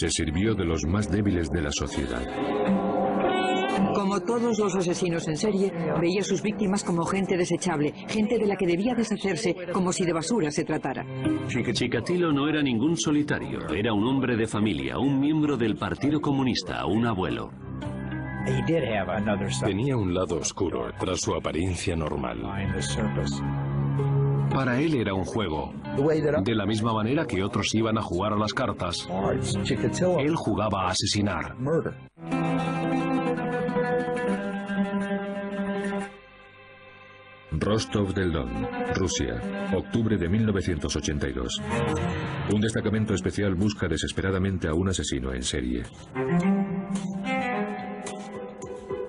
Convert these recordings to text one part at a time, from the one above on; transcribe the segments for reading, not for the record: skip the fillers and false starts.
Se sirvió de los más débiles de la sociedad. Como todos los asesinos en serie, veía a sus víctimas como gente desechable, gente de la que debía deshacerse como si de basura se tratara. Chikatilo no era ningún solitario, era un hombre de familia, un miembro del Partido Comunista, un abuelo. Tenía un lado oscuro tras su apariencia normal. Para él era un juego. De la misma manera que otros iban a jugar a las cartas, él jugaba a asesinar. Rostov del Don, Rusia, octubre de 1982. Un destacamento especial busca desesperadamente a un asesino en serie.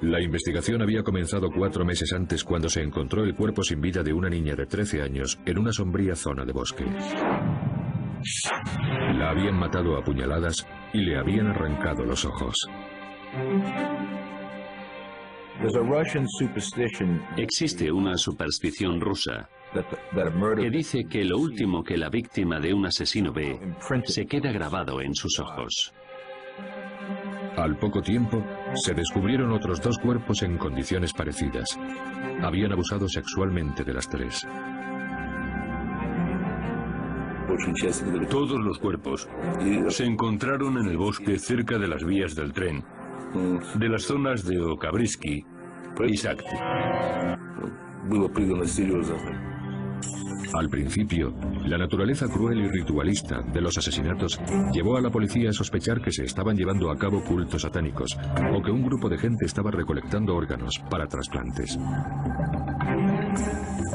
La investigación había comenzado 4 meses antes cuando se encontró el cuerpo sin vida de una niña de 13 años en una sombría zona de bosque. La habían matado a puñaladas y le habían arrancado los ojos. Existe una superstición rusa que dice que lo último que la víctima de un asesino ve se queda grabado en sus ojos. Al poco tiempo, se descubrieron otros 2 cuerpos en condiciones parecidas. Habían abusado sexualmente de las 3. Todos los cuerpos se encontraron en el bosque cerca de las vías del tren, de las zonas de Okabrisky y Sakti. Al principio, la naturaleza cruel y ritualista de los asesinatos llevó a la policía a sospechar que se estaban llevando a cabo cultos satánicos o que un grupo de gente estaba recolectando órganos para trasplantes.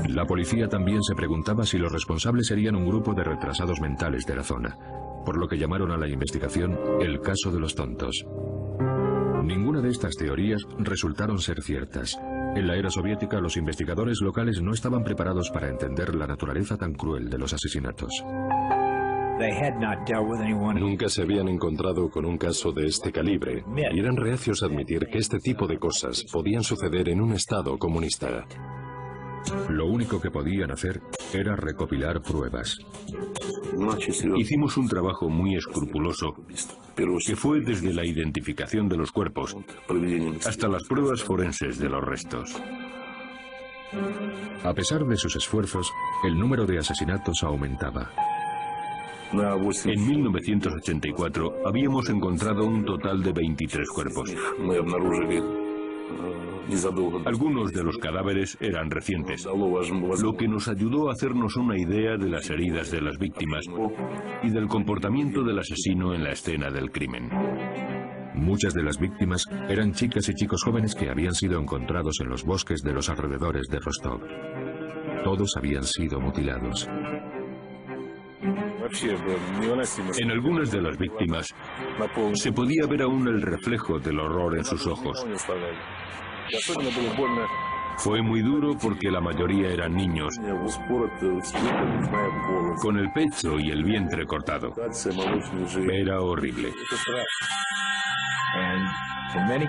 La policía también se preguntaba si los responsables serían un grupo de retrasados mentales de la zona, por lo que llamaron a la investigación el caso de los tontos. Ninguna de estas teorías resultaron ser ciertas. En la era soviética, los investigadores locales no estaban preparados para entender la naturaleza tan cruel de los asesinatos. Nunca se habían encontrado con un caso de este calibre y eran reacios a admitir que este tipo de cosas podían suceder en un estado comunista. Lo único que podían hacer era recopilar pruebas. Hicimos un trabajo muy escrupuloso, que fue desde la identificación de los cuerpos hasta las pruebas forenses de los restos. A pesar de sus esfuerzos, el número de asesinatos aumentaba. En 1984 habíamos encontrado un total de 23 cuerpos. Algunos de los cadáveres eran recientes, lo que nos ayudó a hacernos una idea de las heridas de las víctimas y del comportamiento del asesino en la escena del crimen. Muchas de las víctimas eran chicas y chicos jóvenes que habían sido encontrados en los bosques de los alrededores de Rostov. Todos habían sido mutilados. En algunas de las víctimas se podía ver aún el reflejo del horror en sus ojos. Fue muy duro porque la mayoría eran niños, con el pecho y el vientre cortado. Era horrible.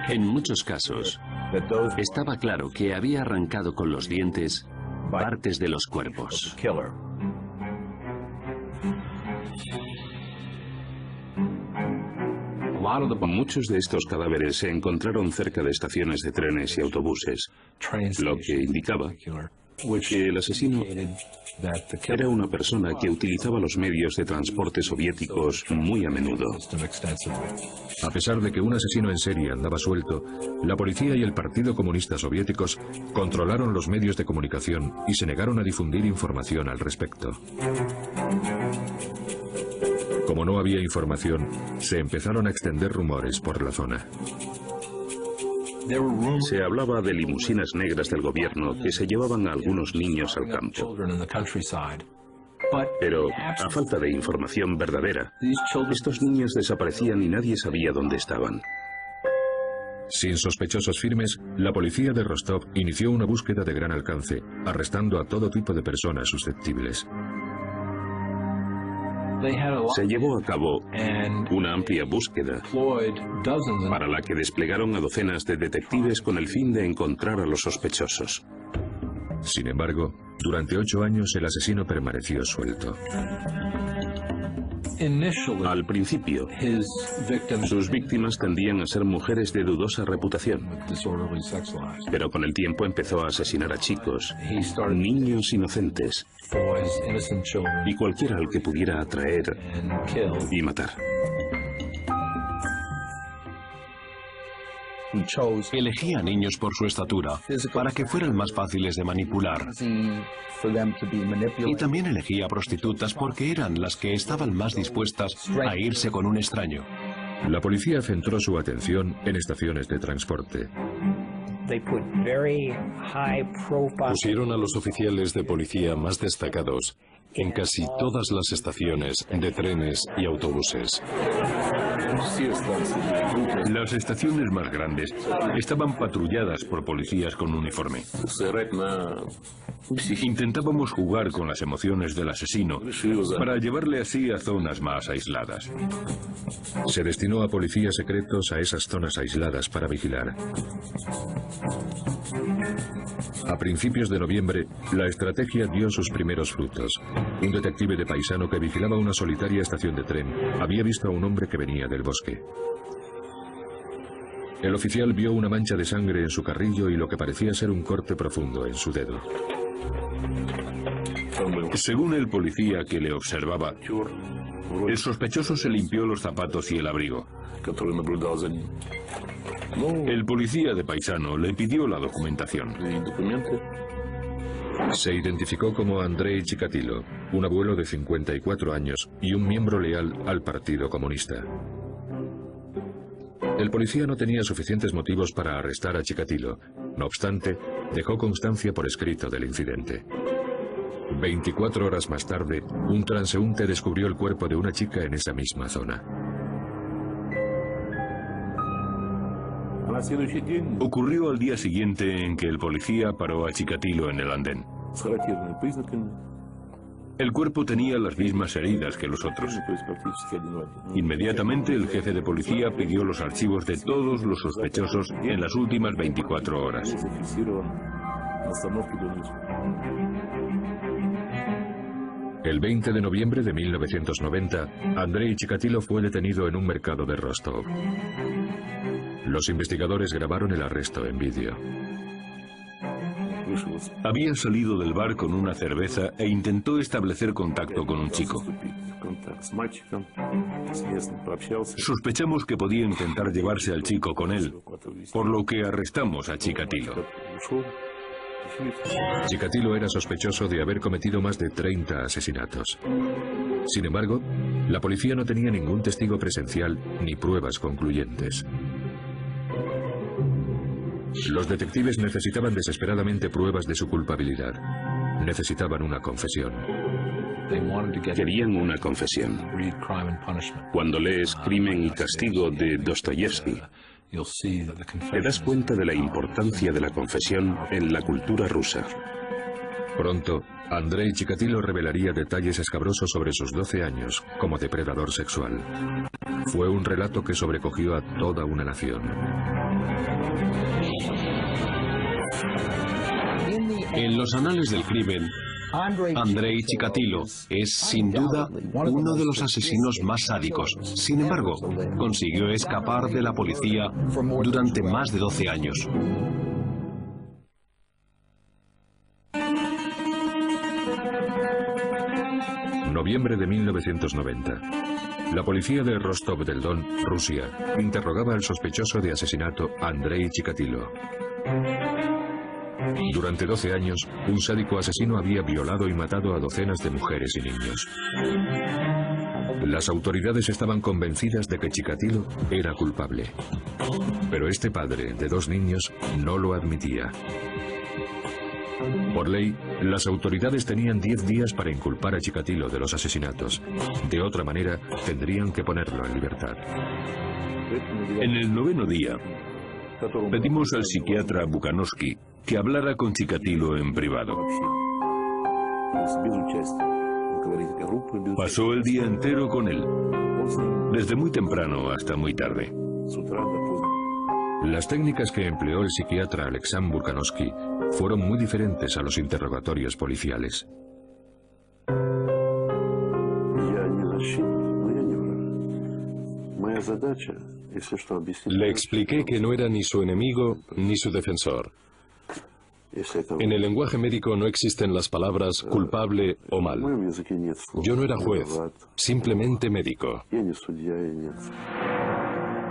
En muchos casos, estaba claro que había arrancado con los dientes partes de los cuerpos. Muchos de estos cadáveres se encontraron cerca de estaciones de trenes y autobuses, lo que indicaba que el asesino era una persona que utilizaba los medios de transporte soviéticos muy a menudo. A pesar de que un asesino en serie andaba suelto, la policía y el Partido Comunista Soviéticos controlaron los medios de comunicación y se negaron a difundir información al respecto. Como no había información, se empezaron a extender rumores por la zona. Se hablaba de limusinas negras del gobierno que se llevaban a algunos niños al campo. Pero, a falta de información verdadera, estos niños desaparecían y nadie sabía dónde estaban. Sin sospechosos firmes, la policía de Rostov inició una búsqueda de gran alcance, arrestando a todo tipo de personas susceptibles. Se llevó a cabo una amplia búsqueda para la que desplegaron a docenas de detectives con el fin de encontrar a los sospechosos. Sin embargo, durante 8 años el asesino permaneció suelto. Al principio, sus víctimas tendían a ser mujeres de dudosa reputación, pero con el tiempo empezó a asesinar a chicos, niños inocentes y cualquiera al que pudiera atraer y matar. Elegía a niños por su estatura, para que fueran más fáciles de manipular. Y también elegía a prostitutas porque eran las que estaban más dispuestas a irse con un extraño. La policía centró su atención en estaciones de transporte. Pusieron a los oficiales de policía más destacados en casi todas las estaciones de trenes y autobuses. Las estaciones más grandes estaban patrulladas por policías con uniforme. Intentábamos jugar con las emociones del asesino para llevarle así a zonas más aisladas. Se destinó a policías secretos a esas zonas aisladas para vigilar. A principios de noviembre, la estrategia dio sus primeros frutos. Un detective de paisano que vigilaba una solitaria estación de tren había visto a un hombre que venía del bosque. El oficial vio una mancha de sangre en su carrillo y lo que parecía ser un corte profundo en su dedo. Según el policía que le observaba, el sospechoso se limpió los zapatos y el abrigo. El policía de paisano le pidió la documentación. Se identificó como Andrei Chikatilo, un abuelo de 54 años y un miembro leal al Partido Comunista. El policía no tenía suficientes motivos para arrestar a Chikatilo. No obstante, dejó constancia por escrito del incidente. 24 horas más tarde, un transeúnte descubrió el cuerpo de una chica en esa misma zona. Ocurrió al día siguiente en que el policía paró a Chikatilo en el andén. El cuerpo tenía las mismas heridas que los otros. Inmediatamente el jefe de policía pidió los archivos de todos los sospechosos en las últimas 24 horas. El 20 de noviembre de 1990, Andrei Chikatilo fue detenido en un mercado de Rostov. Los investigadores grabaron el arresto en vídeo. Había salido del bar con una cerveza e intentó establecer contacto con un chico. Sospechamos que podía intentar llevarse al chico con él, por lo que arrestamos a Chikatilo. Chikatilo era sospechoso de haber cometido más de 30 asesinatos. Sin embargo, la policía no tenía ningún testigo presencial ni pruebas concluyentes. Los detectives necesitaban desesperadamente pruebas de su culpabilidad. Necesitaban una confesión. Querían una confesión. Cuando lees Crimen y Castigo de Dostoyevsky, te das cuenta de la importancia de la confesión en la cultura rusa. Pronto, Andrei Chikatilo revelaría detalles escabrosos sobre sus 12 años como depredador sexual. Fue un relato que sobrecogió a toda una nación. En los anales del crimen, Andrei Chikatilo es, sin duda, uno de los asesinos más sádicos. Sin embargo, consiguió escapar de la policía durante más de 12 años. Noviembre de 1990. La policía de Rostov del Don, Rusia, interrogaba al sospechoso de asesinato Andrei Chikatilo. Durante 12 años, un sádico asesino había violado y matado a docenas de mujeres y niños. Las autoridades estaban convencidas de que Chikatilo era culpable. Pero este padre de 2 niños no lo admitía. Por ley, las autoridades tenían 10 días para inculpar a Chikatilo de los asesinatos. De otra manera, tendrían que ponerlo en libertad. En el 9º día, pedimos al psiquiatra Bukanovsky que hablara con Chikatilo en privado. Pasó el día entero con él, desde muy temprano hasta muy tarde. Las técnicas que empleó el psiquiatra Alexandr Bukanovsky fueron muy diferentes a los interrogatorios policiales. Le expliqué que no era ni su enemigo ni su defensor. En el lenguaje médico no existen las palabras culpable o mal. Yo no era juez, simplemente médico.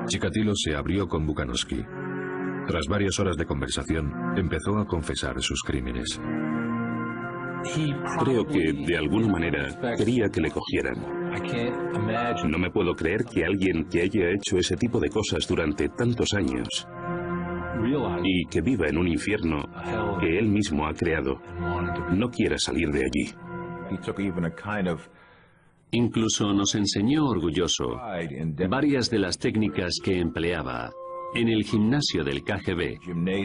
Chikatilo se abrió con Bukanovsky. Tras varias horas de conversación, empezó a confesar sus crímenes. Creo que, de alguna manera, quería que le cogieran. No me puedo creer que alguien que haya hecho ese tipo de cosas durante tantos años y que viva en un infierno que él mismo ha creado, no quiera salir de allí. Incluso nos enseñó orgulloso varias de las técnicas que empleaba en el gimnasio del KGB,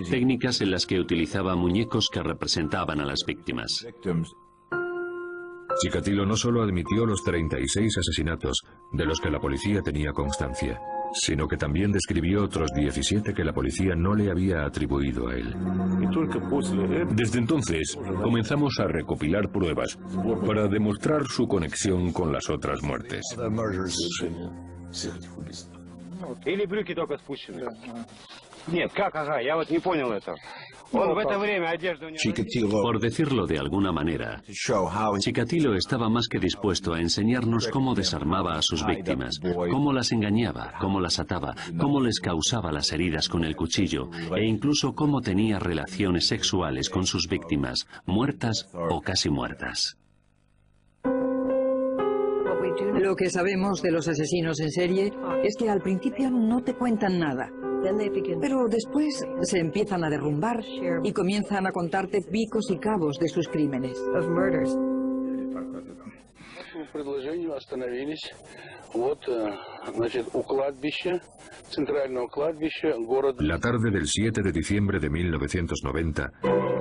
técnicas en las que utilizaba muñecos que representaban a las víctimas. Chikatilo no solo admitió los 36 asesinatos de los que la policía tenía constancia, sino que también describió otros 17 que la policía no le había atribuido a él. Desde entonces, comenzamos a recopilar pruebas para demostrar su conexión con las otras muertes. Por decirlo de alguna manera, Chikatilo estaba más que dispuesto a enseñarnos cómo desarmaba a sus víctimas, cómo las engañaba, cómo las ataba, cómo les causaba las heridas con el cuchillo e incluso cómo tenía relaciones sexuales con sus víctimas, muertas o casi muertas. Lo que sabemos de los asesinos en serie es que al principio no te cuentan nada, pero después se empiezan a derrumbar y comienzan a contarte picos y cabos de sus crímenes. La tarde del 7 de diciembre de 1990,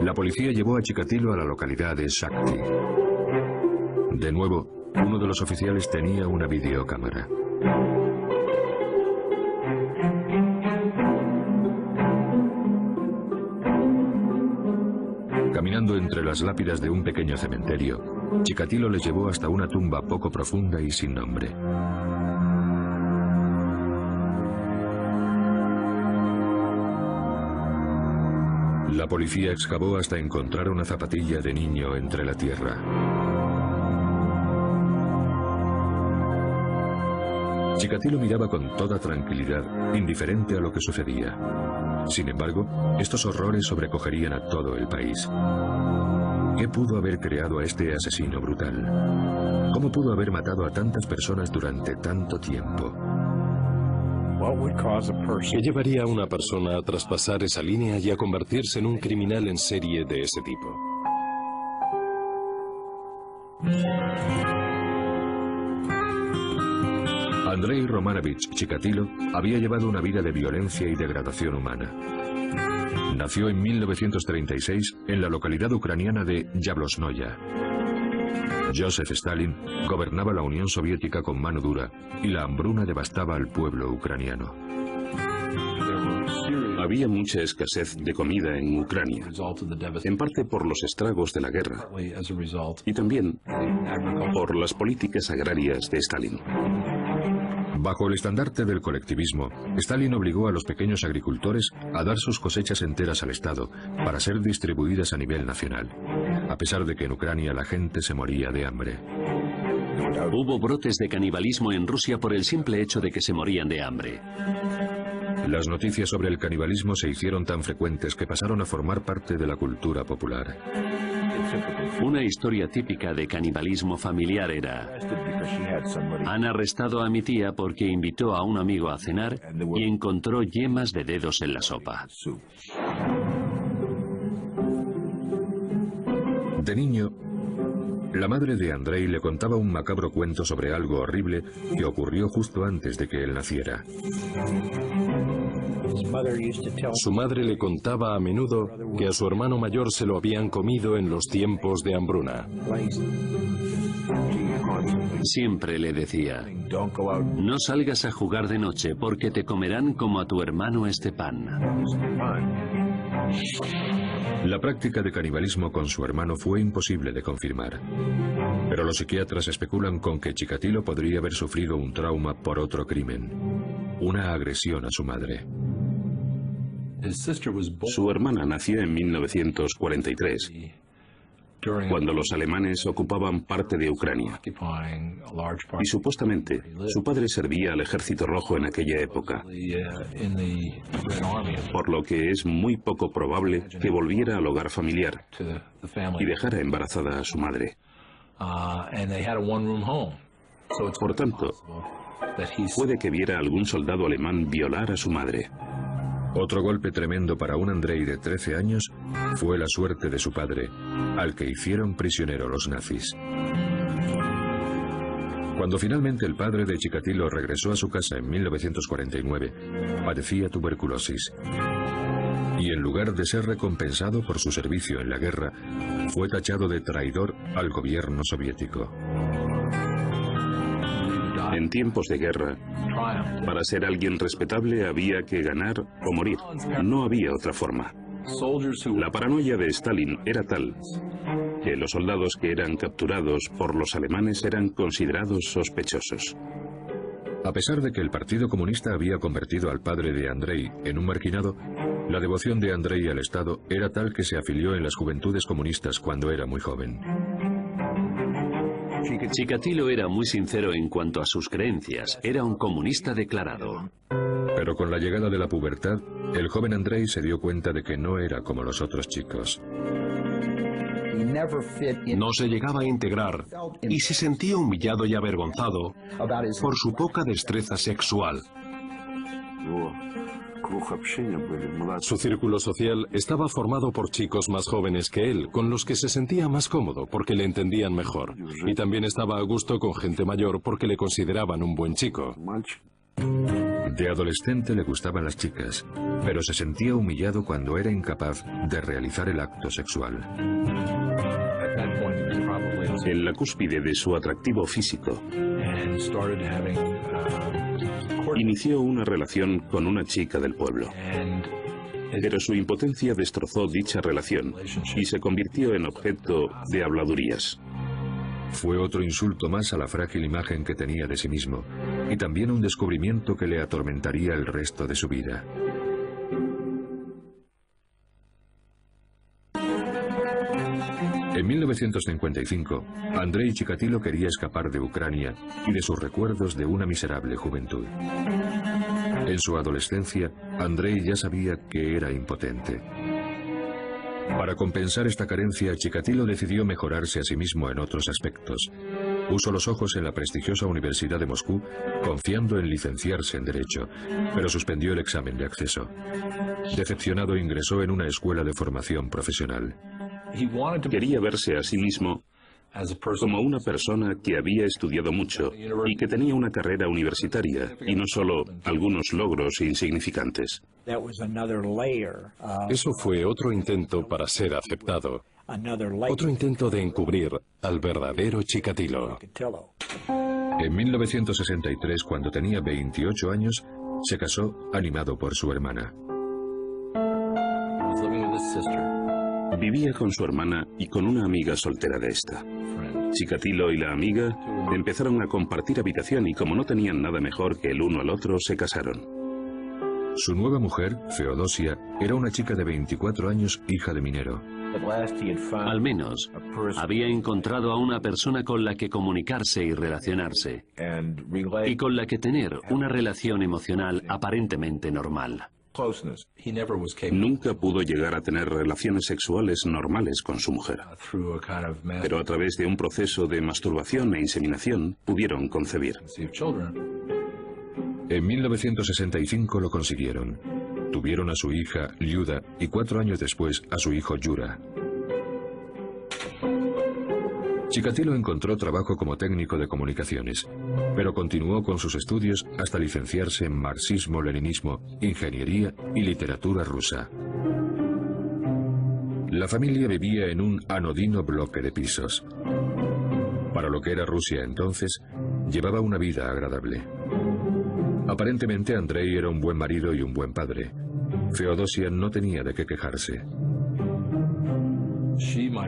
la policía llevó a Chikatilo a la localidad de Shakti. De nuevo, uno de los oficiales tenía una videocámara. Caminando entre las lápidas de un pequeño cementerio, Chikatilo les llevó hasta una tumba poco profunda y sin nombre. La policía excavó hasta encontrar una zapatilla de niño entre la tierra. Chikatilo miraba con toda tranquilidad, indiferente a lo que sucedía. Sin embargo, estos horrores sobrecogerían a todo el país. ¿Qué pudo haber creado a este asesino brutal? ¿Cómo pudo haber matado a tantas personas durante tanto tiempo? ¿Qué llevaría a una persona a traspasar esa línea y a convertirse en un criminal en serie de ese tipo? Andrei Romanovich Chikatilo había llevado una vida de violencia y degradación humana. Nació en 1936 en la localidad ucraniana de Yablosnoya. Joseph Stalin gobernaba la Unión Soviética con mano dura y la hambruna devastaba al pueblo ucraniano. Había mucha escasez de comida en Ucrania, en parte por los estragos de la guerra y también por las políticas agrarias de Stalin. Bajo el estandarte del colectivismo, Stalin obligó a los pequeños agricultores a dar sus cosechas enteras al Estado para ser distribuidas a nivel nacional, a pesar de que en Ucrania la gente se moría de hambre. Hubo brotes de canibalismo en Rusia por el simple hecho de que se morían de hambre. Las noticias sobre el canibalismo se hicieron tan frecuentes que pasaron a formar parte de la cultura popular. Una historia típica de canibalismo familiar era: han arrestado a mi tía porque invitó a un amigo a cenar y encontró yemas de dedos en la sopa. De niño, la madre de Andrei le contaba un macabro cuento sobre algo horrible que ocurrió justo antes de que él naciera. Su madre le contaba a menudo que a su hermano mayor se lo habían comido en los tiempos de hambruna. Siempre le decía: no salgas a jugar de noche porque te comerán como a tu hermano Stepan. La práctica de canibalismo con su hermano fue imposible de confirmar, pero los psiquiatras especulan con que Chikatilo podría haber sufrido un trauma por otro crimen. una agresión a su madre. Su hermana nació en 1943, cuando los alemanes ocupaban parte de Ucrania. Y supuestamente, su padre servía al Ejército Rojo en aquella época, por lo que es muy poco probable que volviera al hogar familiar y dejara embarazada a su madre. Por tanto, puede que viera a algún soldado alemán violar a su madre. Otro golpe tremendo para un Andrei de 13 años fue la suerte de su padre, al que hicieron prisionero los nazis. Cuando finalmente el padre de Chikatilo regresó a su casa en 1949, padecía tuberculosis. Y en lugar de ser recompensado por su servicio en la guerra, fue tachado de traidor al gobierno soviético. En tiempos de guerra, para ser alguien respetable había que ganar o morir. No había otra forma. La paranoia de Stalin era tal que los soldados que eran capturados por los alemanes eran considerados sospechosos. A pesar de que el Partido Comunista había convertido al padre de Andrei en un marginado, la devoción de Andrei al Estado era tal que se afilió en las Juventudes Comunistas cuando era muy joven. Chikatilo era muy sincero en cuanto a sus creencias. Era un comunista declarado. Pero con la llegada de la pubertad, el joven Andrei se dio cuenta de que no era como los otros chicos. No se llegaba a integrar y se sentía humillado y avergonzado por su poca destreza sexual. Su círculo social estaba formado por chicos más jóvenes que él, con los que se sentía más cómodo porque le entendían mejor. Y también estaba a gusto con gente mayor porque le consideraban un buen chico. De adolescente le gustaban las chicas, pero se sentía humillado cuando era incapaz de realizar el acto sexual. En la cúspide de su atractivo físico, inició una relación con una chica del pueblo. Pero su impotencia destrozó dicha relación y se convirtió en objeto de habladurías. Fue otro insulto más a la frágil imagen que tenía de sí mismo, y también un descubrimiento que le atormentaría el resto de su vida. En 1955, Andrei Chikatilo quería escapar de Ucrania y de sus recuerdos de una miserable juventud. En su adolescencia, Andrei ya sabía que era impotente. Para compensar esta carencia, Chikatilo decidió mejorarse a sí mismo en otros aspectos. Puso los ojos en la prestigiosa Universidad de Moscú, confiando en licenciarse en Derecho, pero suspendió el examen de acceso. Decepcionado, ingresó en una escuela de formación profesional. Quería verse a sí mismo como una persona que había estudiado mucho y que tenía una carrera universitaria y no solo algunos logros insignificantes. Eso fue otro intento para ser aceptado. Otro intento de encubrir al verdadero Chikatilo. En 1963, cuando tenía 28 años, se casó animado por su hermana. Vivía con su hermana y con una amiga soltera de esta. Chikatilo y la amiga empezaron a compartir habitación y como no tenían nada mejor que el uno al otro, se casaron. Su nueva mujer, Feodosia, era una chica de 24 años, hija de minero. Al menos, había encontrado a una persona con la que comunicarse y relacionarse, y con la que tener una relación emocional aparentemente normal. Nunca pudo llegar a tener relaciones sexuales normales con su mujer, pero a través de un proceso de masturbación e inseminación pudieron concebir. En 1965 lo consiguieron. Tuvieron a su hija, Lyuda, y 4 años después a su hijo, Yura. Chikatilo encontró trabajo como técnico de comunicaciones, pero continuó con sus estudios hasta licenciarse en marxismo-leninismo, ingeniería y literatura rusa. La familia vivía en un anodino bloque de pisos. Para lo que era Rusia entonces, llevaba una vida agradable. Aparentemente Andrei era un buen marido y un buen padre. Feodosia no tenía de qué quejarse.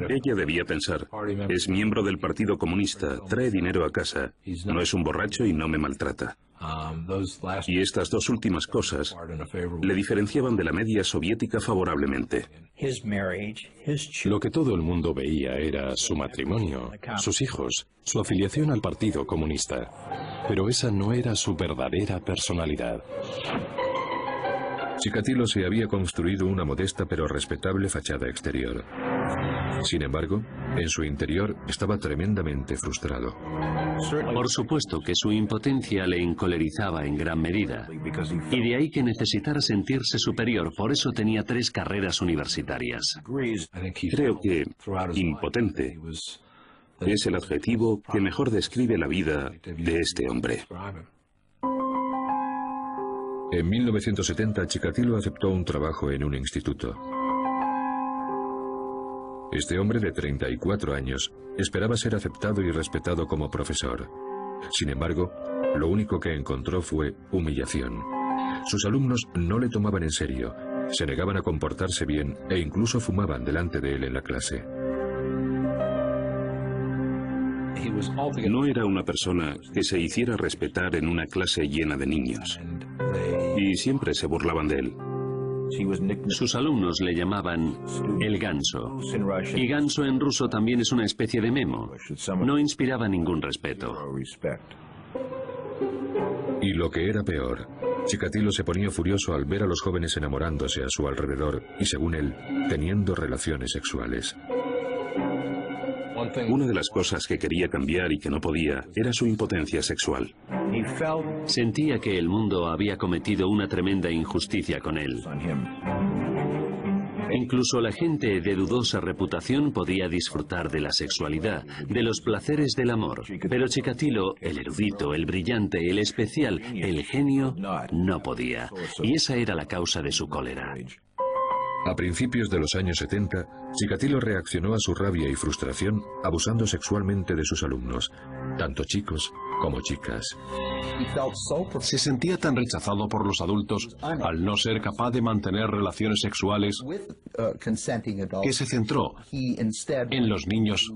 Ella debía pensar, es miembro del Partido Comunista, trae dinero a casa, no es un borracho y no me maltrata. Y estas dos últimas cosas le diferenciaban de la media soviética favorablemente. Lo que todo el mundo veía era su matrimonio, sus hijos, su afiliación al Partido Comunista. Pero esa no era su verdadera personalidad. Chikatilo se había construido una modesta pero respetable fachada exterior. Sin embargo, en su interior estaba tremendamente frustrado. Por supuesto que su impotencia le encolerizaba en gran medida, y de ahí que necesitara sentirse superior, por eso tenía 3 carreras universitarias. Creo que impotente es el adjetivo que mejor describe la vida de este hombre. En 1970, Chikatilo aceptó un trabajo en un instituto. Este hombre de 34 años esperaba ser aceptado y respetado como profesor. Sin embargo, lo único que encontró fue humillación. Sus alumnos no le tomaban en serio, se negaban a comportarse bien e incluso fumaban delante de él en la clase. No era una persona que se hiciera respetar en una clase llena de niños. Y siempre se burlaban de él. Sus alumnos le llamaban el ganso. Y ganso en ruso también es una especie de memo. No inspiraba ningún respeto. Y lo que era peor, Chikatilo se ponía furioso al ver a los jóvenes enamorándose a su alrededor y, según él, teniendo relaciones sexuales. Una de las cosas que quería cambiar y que no podía era su impotencia sexual. Sentía que el mundo había cometido una tremenda injusticia con él. Incluso la gente de dudosa reputación podía disfrutar de la sexualidad, de los placeres del amor. Pero Chikatilo, el erudito, el brillante, el especial, el genio, no podía. Y esa era la causa de su cólera. A principios de los años 70, Chikatilo reaccionó a su rabia y frustración abusando sexualmente de sus alumnos, tanto chicos como chicas. Se sentía tan rechazado por los adultos al no ser capaz de mantener relaciones sexuales que se centró en los niños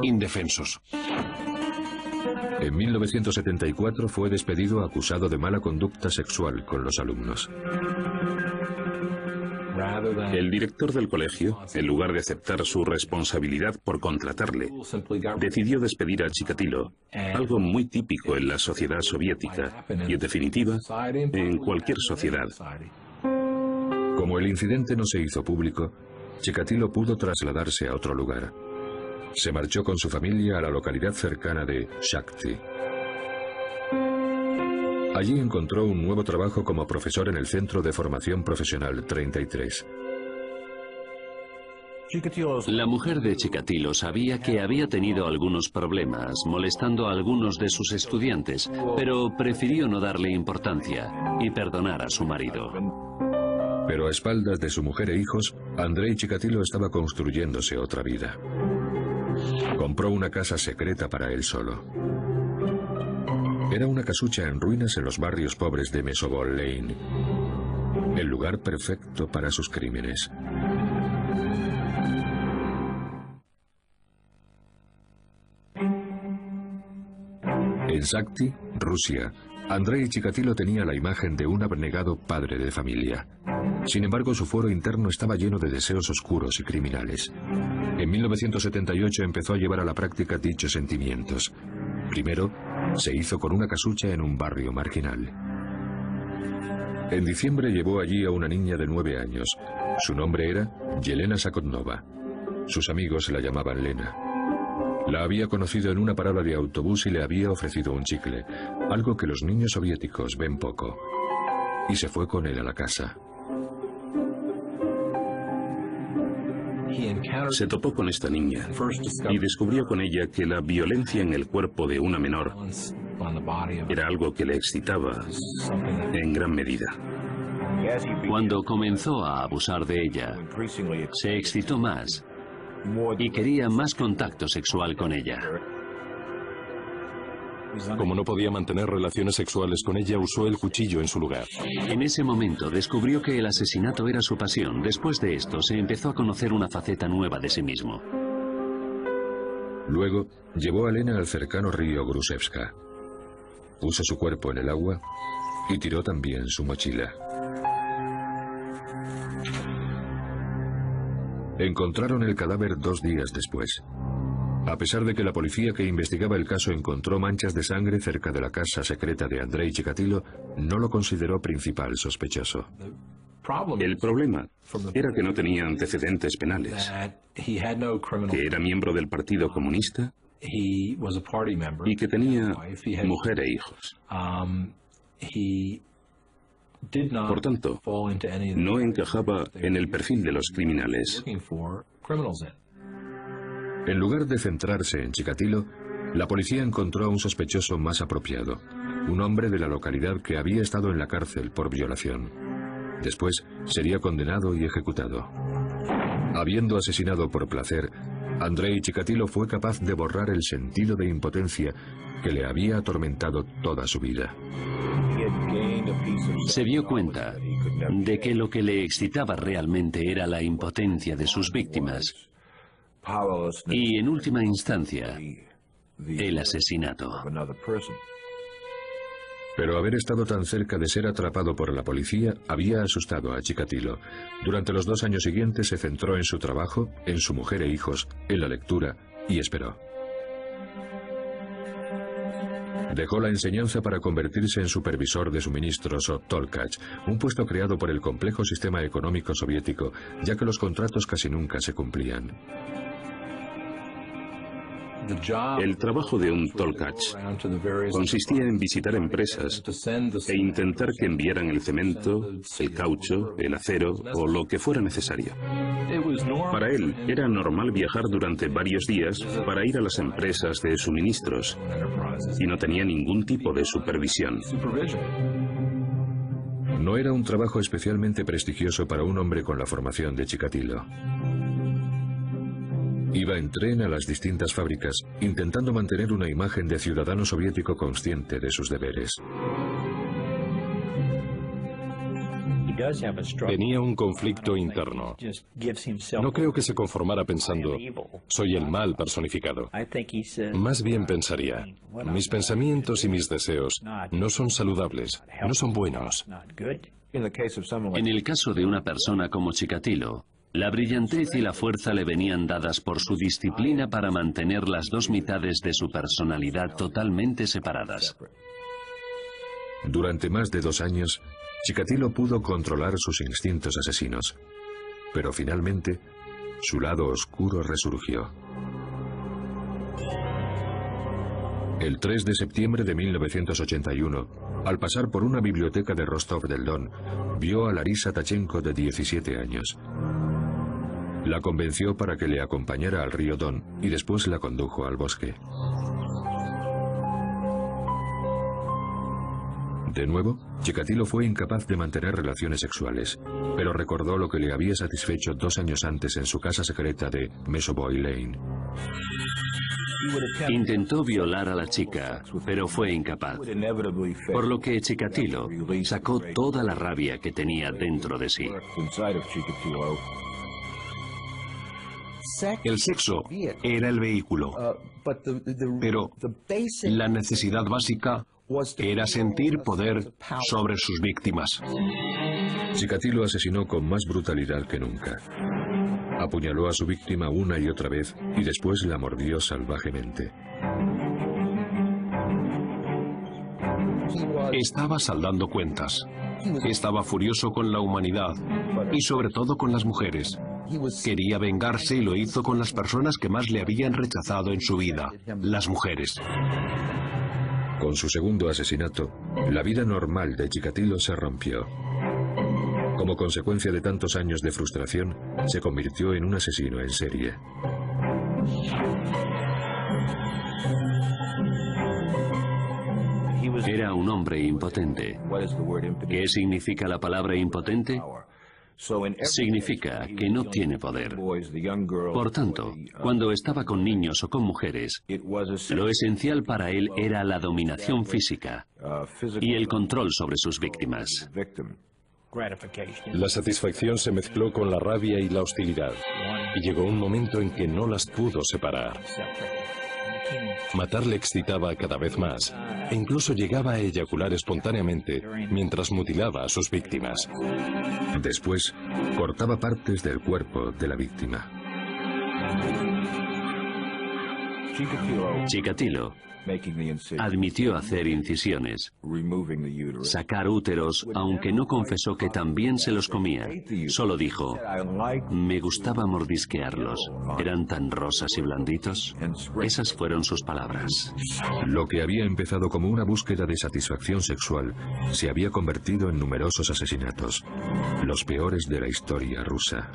indefensos. En 1974 fue despedido acusado de mala conducta sexual con los alumnos. El director del colegio, en lugar de aceptar su responsabilidad por contratarle, decidió despedir a Chikatilo, algo muy típico en la sociedad soviética y, en definitiva, en cualquier sociedad. Como el incidente no se hizo público, Chikatilo pudo trasladarse a otro lugar. Se marchó con su familia a la localidad cercana de Shakti. Allí encontró un nuevo trabajo como profesor en el Centro de Formación Profesional 33. La mujer de Chikatilo sabía que había tenido algunos problemas, molestando a algunos de sus estudiantes, pero prefirió no darle importancia y perdonar a su marido. Pero a espaldas de su mujer e hijos, Andrei Chikatilo estaba construyéndose otra vida. Compró una casa secreta para él solo. Era una casucha en ruinas en los barrios pobres de Mesobol Lane, el lugar perfecto para sus crímenes. En Shakti, Rusia, Andrei Chikatilo tenía la imagen de un abnegado padre de familia. Sin embargo, su fuero interno estaba lleno de deseos oscuros y criminales. En 1978 empezó a llevar a la práctica dichos sentimientos. Primero, se hizo con una casucha en un barrio marginal. En diciembre llevó allí a una niña de 9 años. Su nombre era Yelena Sakhotnova. Sus amigos la llamaban Lena. La había conocido en una parada de autobús y le había ofrecido un chicle, algo que los niños soviéticos ven poco. Y se fue con él a la casa. Se topó con esta niña y descubrió con ella que la violencia en el cuerpo de una menor era algo que le excitaba en gran medida. Cuando comenzó a abusar de ella, se excitó más y quería más contacto sexual con ella. Como no podía mantener relaciones sexuales con ella, usó el cuchillo en su lugar. En ese momento descubrió que el asesinato era su pasión. Después de esto, se empezó a conocer una faceta nueva de sí mismo. Luego, llevó a Lena al cercano río Grusevska. Puso su cuerpo en el agua y tiró también su mochila. Encontraron el cadáver 2 días después. A pesar de que la policía que investigaba el caso encontró manchas de sangre cerca de la casa secreta de Andrei Chikatilo, no lo consideró principal sospechoso. El problema era que no tenía antecedentes penales, que era miembro del Partido Comunista y que tenía mujer e hijos. Por tanto, no encajaba en el perfil de los criminales. En lugar de centrarse en Chikatilo, la policía encontró a un sospechoso más apropiado, un hombre de la localidad que había estado en la cárcel por violación. Después sería condenado y ejecutado. Habiendo asesinado por placer, Andrei Chikatilo fue capaz de borrar el sentido de impotencia que le había atormentado toda su vida. Se dio cuenta de que lo que le excitaba realmente era la impotencia de sus víctimas y, en última instancia, el asesinato. Pero haber estado tan cerca de ser atrapado por la policía había asustado a Chikatilo. Durante los 2 años siguientes se centró en su trabajo, en su mujer e hijos, en la lectura y esperó. Dejó la enseñanza para convertirse en supervisor de suministros o Tolkach, un puesto creado por el complejo sistema económico soviético, ya que los contratos casi nunca se cumplían. El trabajo de un Tolkach consistía en visitar empresas e intentar que enviaran el cemento, el caucho, el acero o lo que fuera necesario. Para él era normal viajar durante varios días para ir a las empresas de suministros y no tenía ningún tipo de supervisión. No era un trabajo especialmente prestigioso para un hombre con la formación de Chikatilo. Iba en tren a las distintas fábricas, intentando mantener una imagen de ciudadano soviético consciente de sus deberes. Tenía un conflicto interno. No creo que se conformara pensando, soy el mal personificado. Más bien pensaría, mis pensamientos y mis deseos no son saludables, no son buenos. En el caso de una persona como Chikatilo, la brillantez y la fuerza le venían dadas por su disciplina para mantener las 2 mitades de su personalidad totalmente separadas. Durante más de 2 años, Chikatilo pudo controlar sus instintos asesinos, pero finalmente su lado oscuro resurgió. El 3 de septiembre de 1981, al pasar por una biblioteca de Rostov del Don, vio a Larisa Tachenko de 17 años. La convenció para que le acompañara al río Don y después la condujo al bosque. De nuevo, Chikatilo fue incapaz de mantener relaciones sexuales, pero recordó lo que le había satisfecho 2 años antes en su casa secreta de Mesoboy Lane. Intentó violar a la chica, pero fue incapaz, por lo que Chikatilo sacó toda la rabia que tenía dentro de sí. El sexo era el vehículo, pero la necesidad básica era sentir poder sobre sus víctimas. Chikatilo asesinó con más brutalidad que nunca. Apuñaló a su víctima una y otra vez y después la mordió salvajemente. Estaba saldando cuentas. Estaba furioso con la humanidad y sobre todo con las mujeres. Quería vengarse y lo hizo con las personas que más le habían rechazado en su vida, las mujeres. Con su segundo asesinato, la vida normal de Chikatilo se rompió. Como consecuencia de tantos años de frustración, se convirtió en un asesino en serie. Era un hombre impotente. ¿Qué significa la palabra impotente? Significa que no tiene poder. Por tanto, cuando estaba con niños o con mujeres, lo esencial para él era la dominación física y el control sobre sus víctimas. La satisfacción se mezcló con la rabia y la hostilidad, y llegó un momento en que no las pudo separar. Matar le excitaba cada vez más, e incluso llegaba a eyacular espontáneamente mientras mutilaba a sus víctimas. Después, cortaba partes del cuerpo de la víctima. Chikatilo admitió hacer incisiones, sacar úteros, aunque no confesó que también se los comía. Solo dijo, me gustaba mordisquearlos. ¿Eran tan rosas y blanditos? Esas fueron sus palabras. Lo que había empezado como una búsqueda de satisfacción sexual se había convertido en numerosos asesinatos, los peores de la historia rusa.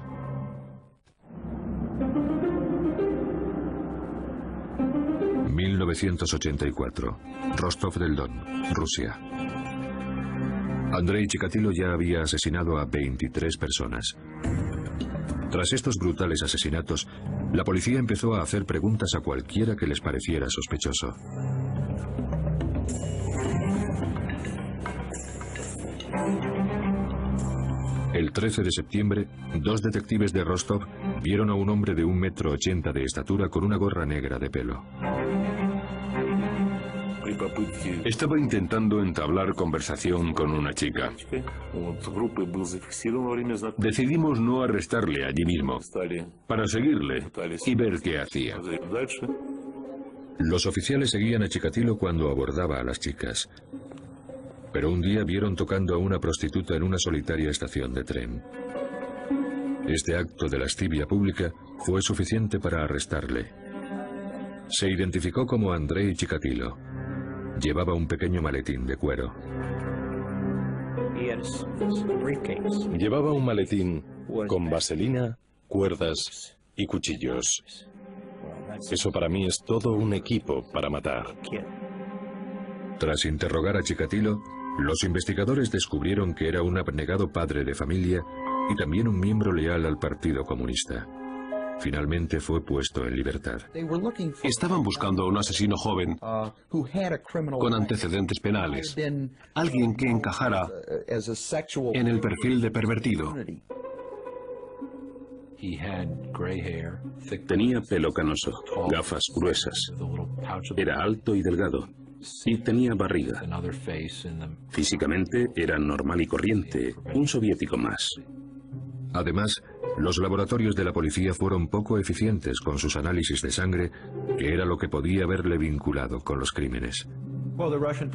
...1984... Rostov del Don, Rusia. Andrei Chikatilo ya había asesinado a 23 personas. Tras estos brutales asesinatos, la policía empezó a hacer preguntas a cualquiera que les pareciera sospechoso. El 13 de septiembre, 2 detectives de Rostov vieron a un hombre de 1,80 m de estatura con una gorra negra de pelo. Estaba intentando entablar conversación con una chica. Decidimos no arrestarle allí mismo, para seguirle y ver qué hacía. Los oficiales seguían a Chikatilo cuando abordaba a las chicas. Pero un día vieron tocando a una prostituta en una solitaria estación de tren. Este acto de lascivia pública fue suficiente para arrestarle. Se identificó como Andrei Chikatilo. Llevaba un pequeño maletín de cuero. Llevaba un maletín con vaselina, cuerdas y cuchillos. Eso para mí es todo un equipo para matar. Tras interrogar a Chikatilo, los investigadores descubrieron que era un abnegado padre de familia y también un miembro leal al Partido Comunista. Finalmente fue puesto en libertad. Estaban buscando a un asesino joven con antecedentes penales, alguien que encajara en el perfil de pervertido. Tenía pelo canoso, gafas gruesas, era alto y delgado, y tenía barriga. Físicamente era normal y corriente, un soviético más. Además, los laboratorios de la policía fueron poco eficientes con sus análisis de sangre, que era lo que podía haberle vinculado con los crímenes.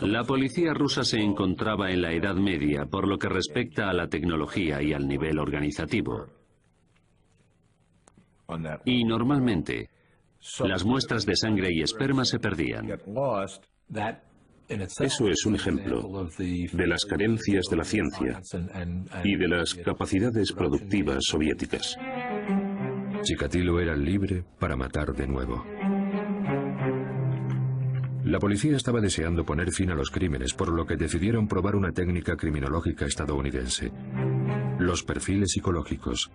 La policía rusa se encontraba en la Edad Media por lo que respecta a la tecnología y al nivel organizativo. Y normalmente, las muestras de sangre y esperma se perdían. Eso es un ejemplo de las carencias de la ciencia y de las capacidades productivas soviéticas. Chikatilo era libre para matar de nuevo. La policía estaba deseando poner fin a los crímenes, por lo que decidieron probar una técnica criminológica estadounidense: los perfiles psicológicos.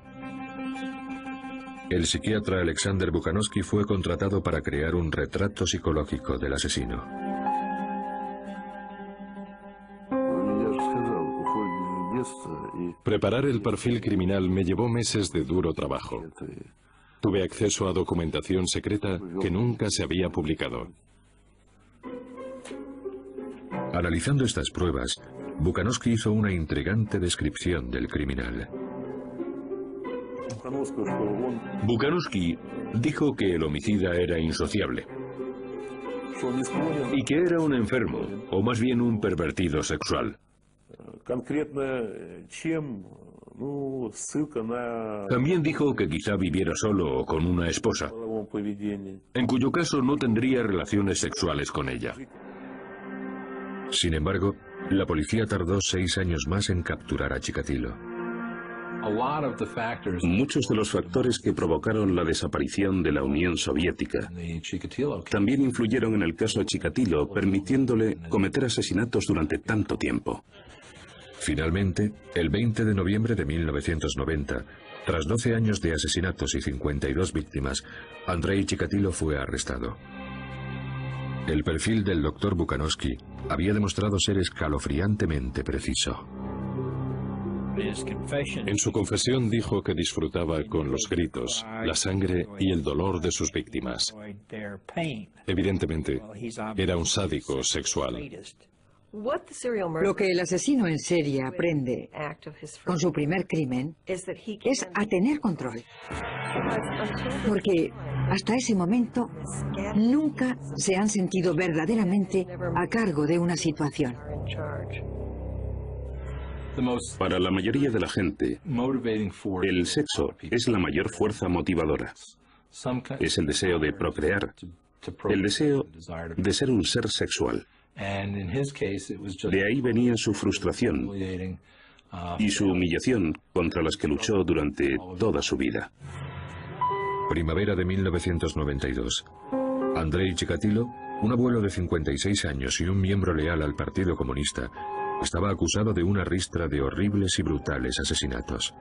El psiquiatra Alexander Bukanovsky fue contratado para crear un retrato psicológico del asesino. Preparar el perfil criminal me llevó meses de duro trabajo. Tuve acceso a documentación secreta que nunca se había publicado. Analizando estas pruebas, Bukanovsky hizo una intrigante descripción del criminal. Bukanovsky dijo que el homicida era insociable y que era un enfermo, o más bien un pervertido sexual. También dijo que quizá viviera solo o con una esposa, en cuyo caso no tendría relaciones sexuales con ella. Sin embargo, la policía tardó 6 años más en capturar a Chikatilo. Muchos de los factores que provocaron la desaparición de la Unión Soviética también influyeron en el caso Chikatilo, permitiéndole cometer asesinatos durante tanto tiempo. Finalmente, el 20 de noviembre de 1990, tras 12 años de asesinatos y 52 víctimas, Andrei Chikatilo fue arrestado. El perfil del Dr. Bukanowski había demostrado ser escalofriantemente preciso. En su confesión dijo que disfrutaba con los gritos, la sangre y el dolor de sus víctimas. Evidentemente, era un sádico sexual. Lo que el asesino en serie aprende con su primer crimen es a tener control. Porque hasta ese momento nunca se han sentido verdaderamente a cargo de una situación. Para la mayoría de la gente, el sexo es la mayor fuerza motivadora. Es el deseo de procrear, el deseo de ser un ser sexual. De ahí venía su frustración y su humillación contra las que luchó durante toda su vida. Primavera de 1992. Andrei Chikatilo, un abuelo de 56 años y un miembro leal al Partido Comunista, estaba acusado de una ristra de horribles y brutales asesinatos.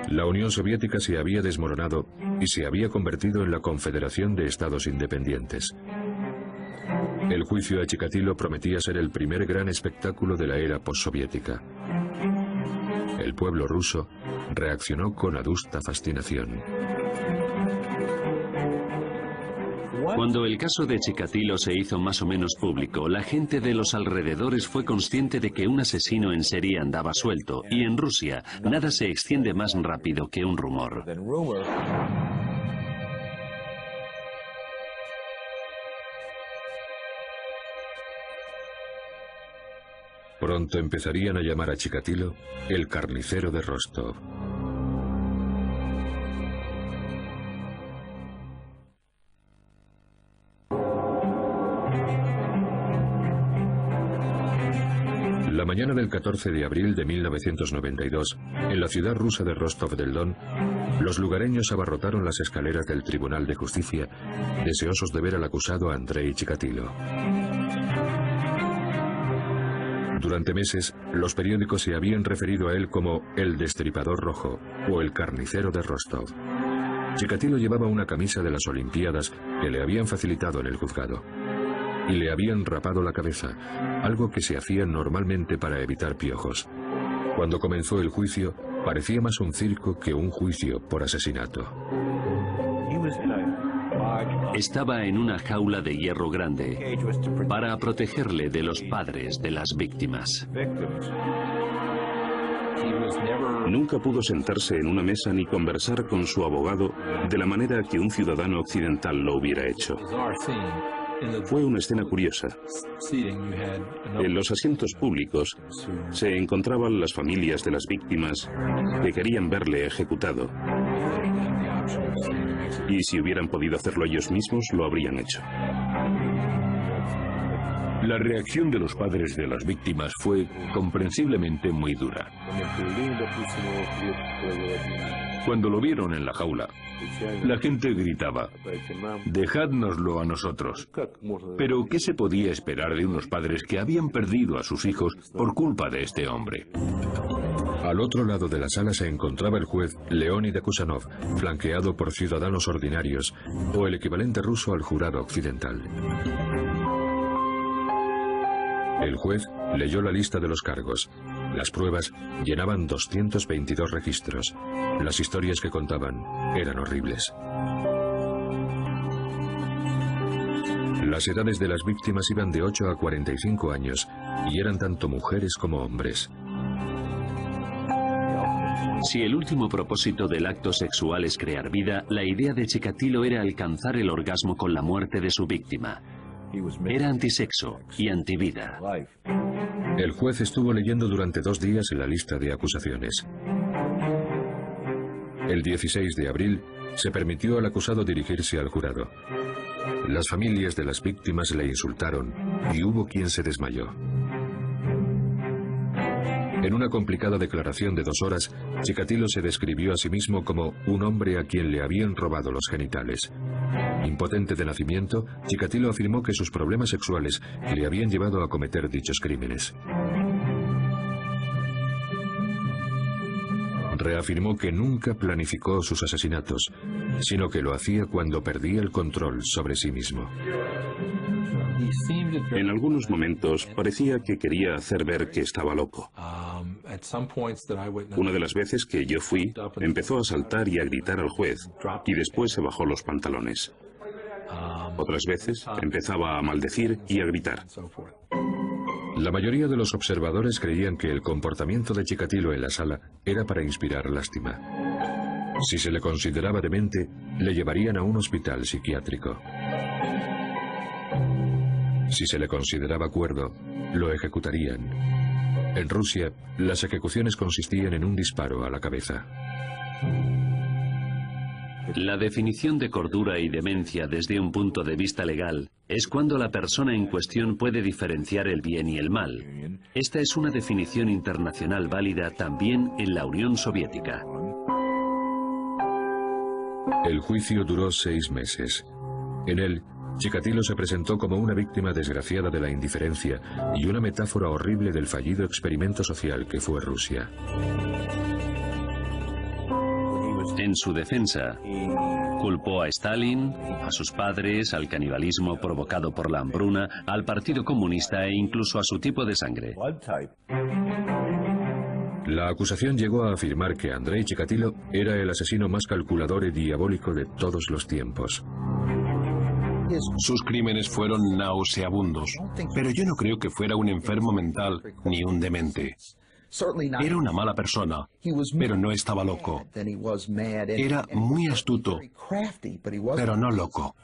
La Unión Soviética se había desmoronado y se había convertido en la Confederación de Estados Independientes. El juicio a Chikatilo prometía ser el primer gran espectáculo de la era postsoviética. El pueblo ruso reaccionó con adusta fascinación. Cuando el caso de Chikatilo se hizo más o menos público, la gente de los alrededores fue consciente de que un asesino en serie andaba suelto, y en Rusia nada se extiende más rápido que un rumor. Pronto empezarían a llamar a Chikatilo el carnicero de Rostov. La mañana del 14 de abril de 1992, en la ciudad rusa de Rostov del Don, los lugareños abarrotaron las escaleras del Tribunal de Justicia, deseosos de ver al acusado Andrei Chikatilo. Durante meses, los periódicos se habían referido a él como el Destripador Rojo o el Carnicero de Rostov. Chikatilo llevaba una camisa de las Olimpiadas que le habían facilitado en el juzgado. Y le habían rapado la cabeza, algo que se hacía normalmente para evitar piojos. Cuando comenzó el juicio, parecía más un circo que un juicio por asesinato. Estaba en una jaula de hierro grande para protegerle de los padres de las víctimas. Nunca pudo sentarse en una mesa ni conversar con su abogado de la manera que un ciudadano occidental lo hubiera hecho. Fue una escena curiosa. En los asientos públicos se encontraban las familias de las víctimas que querían verle ejecutado. Y si hubieran podido hacerlo ellos mismos, lo habrían hecho. La reacción de los padres de las víctimas fue comprensiblemente muy dura. Cuando lo vieron en la jaula, la gente gritaba: «Dejádnoslo a nosotros». Pero ¿qué se podía esperar de unos padres que habían perdido a sus hijos por culpa de este hombre? Al otro lado de la sala se encontraba el juez Leonid Kusanov, flanqueado por ciudadanos ordinarios, o el equivalente ruso al jurado occidental. El juez leyó la lista de los cargos. Las pruebas llenaban 222 registros. Las historias que contaban eran horribles. Las edades de las víctimas iban de 8 a 45 años y eran tanto mujeres como hombres. Si el último propósito del acto sexual es crear vida, la idea de Chikatilo era alcanzar el orgasmo con la muerte de su víctima. Era antisexo y antivida. El juez estuvo leyendo durante 2 días la lista de acusaciones. El 16 de abril se permitió al acusado dirigirse al jurado. Las familias de las víctimas le insultaron y hubo quien se desmayó. En una complicada declaración de 2 horas, Chikatilo se describió a sí mismo como un hombre a quien le habían robado los genitales. Impotente de nacimiento, Chikatilo afirmó que sus problemas sexuales le habían llevado a cometer dichos crímenes. reafirmó que nunca planificó sus asesinatos, sino que lo hacía cuando perdía el control sobre sí mismo. En algunos momentos parecía que quería hacer ver que estaba loco. Una de las veces que yo fui, empezó a saltar y a gritar al juez, y después se bajó los pantalones. Otras veces empezaba a maldecir y a gritar. La mayoría de los observadores creían que el comportamiento de Chikatilo en la sala era para inspirar lástima. Si se le consideraba demente, le llevarían a un hospital psiquiátrico. Si se le consideraba cuerdo, lo ejecutarían. En Rusia, las ejecuciones consistían en un disparo a la cabeza. La definición de cordura y demencia desde un punto de vista legal es cuando la persona en cuestión puede diferenciar el bien y el mal. Esta es una definición internacional válida también en la Unión Soviética. El juicio duró 6 meses. En él, Chikatilo se presentó como una víctima desgraciada de la indiferencia y una metáfora horrible del fallido experimento social que fue Rusia. En su defensa, culpó a Stalin, a sus padres, al canibalismo provocado por la hambruna, al Partido Comunista e incluso a su tipo de sangre. La acusación llegó a afirmar que Andrei Chikatilo era el asesino más calculador y diabólico de todos los tiempos. Sus crímenes fueron nauseabundos, pero yo no creo que fuera un enfermo mental ni un demente. Era una mala persona, pero no estaba loco. Era muy astuto, pero no loco.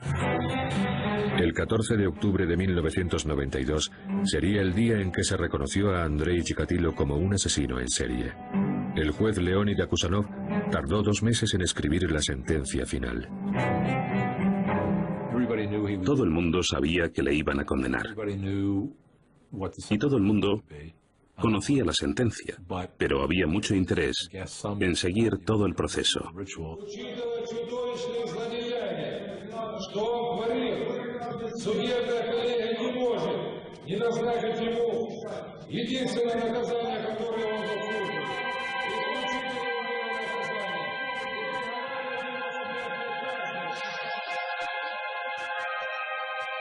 El 14 de octubre de 1992 sería el día en que se reconoció a Andrei Chikatilo como un asesino en serie. El juez Leonid Akusanov tardó 2 meses en escribir la sentencia final. Todo el mundo sabía que le iban a condenar. Y todo el mundo conocía la sentencia, pero había mucho interés en seguir todo el proceso.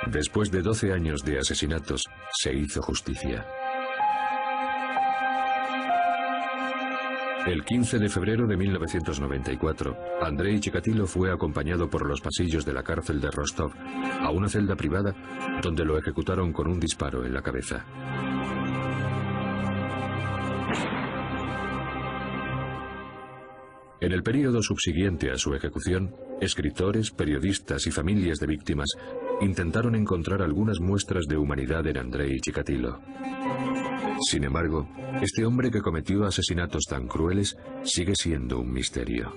Después de 12 años de asesinatos, se hizo justicia. El 15 de febrero de 1994, Andrei Chikatilo fue acompañado por los pasillos de la cárcel de Rostov a una celda privada donde lo ejecutaron con un disparo en la cabeza. En el período subsiguiente a su ejecución, escritores, periodistas y familias de víctimas intentaron encontrar algunas muestras de humanidad en Andrei Chikatilo. Sin embargo, este hombre que cometió asesinatos tan crueles sigue siendo un misterio.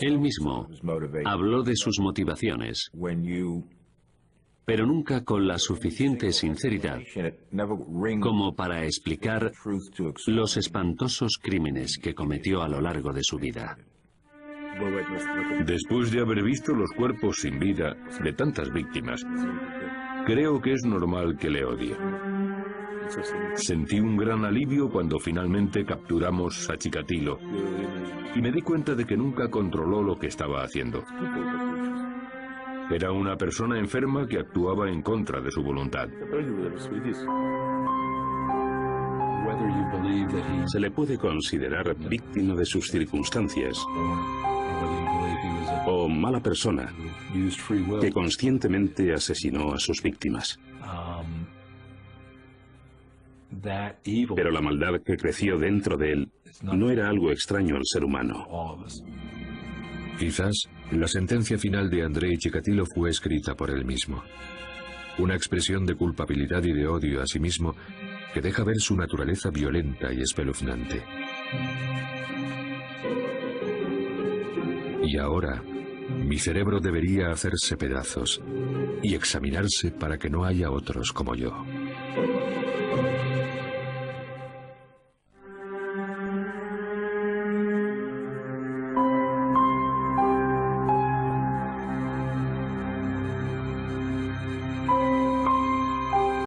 Él mismo habló de sus motivaciones, pero nunca con la suficiente sinceridad como para explicar los espantosos crímenes que cometió a lo largo de su vida. Después de haber visto los cuerpos sin vida de tantas víctimas, creo que es normal que le odie. Sentí un gran alivio cuando finalmente capturamos a Chikatilo y me di cuenta de que nunca controló lo que estaba haciendo. Era una persona enferma que actuaba en contra de su voluntad. Se le puede considerar víctima de sus circunstancias o mala persona que conscientemente asesinó a sus víctimas. Pero la maldad que creció dentro de él no era algo extraño al ser humano. Quizás la sentencia final de Andrei Chikatilo fue escrita por él mismo. Una expresión de culpabilidad y de odio a sí mismo que deja ver su naturaleza violenta y espeluznante. Y ahora, mi cerebro debería hacerse pedazos y examinarse para que no haya otros como yo.